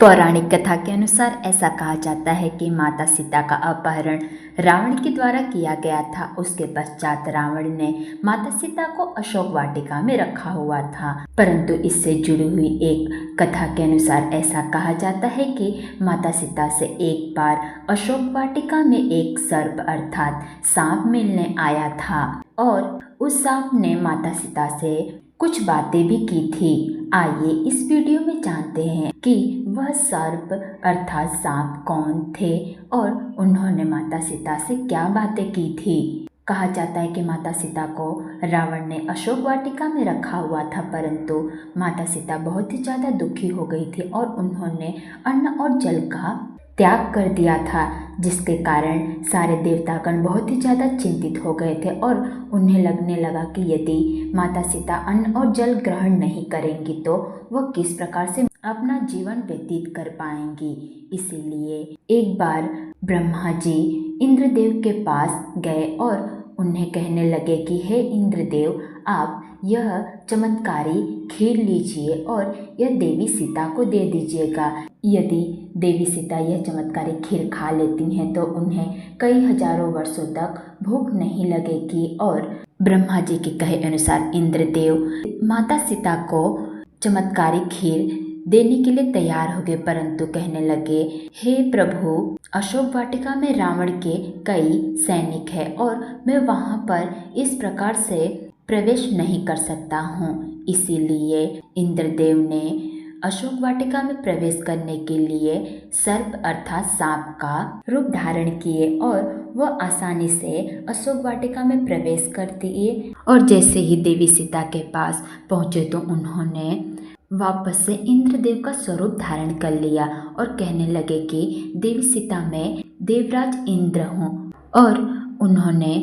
पौराणिक कथा के अनुसार ऐसा कहा जाता है कि माता सीता का अपहरण रावण के द्वारा किया गया था। उसके पश्चात रावण ने माता सीता को अशोक वाटिका में रखा हुआ था, परंतु इससे जुड़ी हुई एक कथा के अनुसार ऐसा कहा जाता है कि माता सीता से एक बार अशोक वाटिका में एक सर्प अर्थात सांप मिलने आया था और उस सांप ने माता सीता से कुछ बातें भी की थी। आइए इस वीडियो में जानते हैं कि वह सर्प अर्थात सांप कौन थे और उन्होंने माता सीता से क्या बातें की थी। कहा जाता है कि माता सीता को रावण ने अशोक वाटिका में रखा हुआ था, परंतु माता सीता बहुत ही ज़्यादा दुखी हो गई थी और उन्होंने अन्न और जल का त्याग कर दिया था, जिसके कारण सारे देवतागण बहुत ही ज़्यादा चिंतित हो गए थे और उन्हें लगने लगा कि यदि माता सीता अन्न और जल ग्रहण नहीं करेंगी तो वह किस प्रकार से अपना जीवन व्यतीत कर पाएंगी। इसीलिए एक बार ब्रह्मा जी इंद्रदेव के पास गए और उन्हें कहने लगे कि हे इंद्रदेव, आप यह चमत्कारी खीर लीजिए और यह देवी सीता को दे दीजिएगा। यदि देवी सीता यह चमत्कारी खीर खा लेती हैं तो उन्हें कई हजारों वर्षों तक भूख नहीं लगेगी। और ब्रह्मा जी के कहे अनुसार इंद्रदेव माता सीता को चमत्कारी खीर देने के लिए तैयार हो गए, परंतु कहने लगे, हे प्रभु, अशोक वाटिका में रावण के कई सैनिक हैं और मैं वहां पर इस प्रकार से प्रवेश नहीं कर सकता हूँ। इसीलिए इंद्रदेव ने अशोक वाटिका में प्रवेश करने के लिए सर्प अर्थात सांप का रूप धारण किए और वह आसानी से अशोक वाटिका में प्रवेश कर दिए। और जैसे ही देवी सीता के पास पहुँचे तो उन्होंने वापस से इंद्रदेव का स्वरूप धारण कर लिया और कहने लगे कि देवी सीता मैं देवराज इंद्र हूँ। और उन्होंने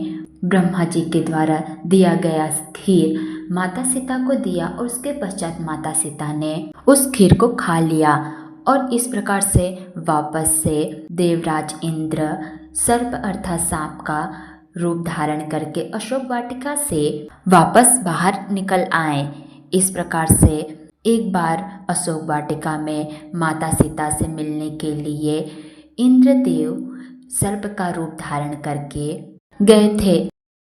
ब्रह्मा जी के द्वारा दिया गया खीर माता सीता को दिया और उसके पश्चात माता सीता ने उस खीर को खा लिया और इस प्रकार से वापस से देवराज इंद्र सर्प अर्थात सांप का रूप धारण करके अशोक वाटिका से वापस बाहर निकल आए। इस प्रकार से एक बार अशोक वाटिका में माता सीता से मिलने के लिए इंद्रदेव सर्प का रूप धारण करके गए थे।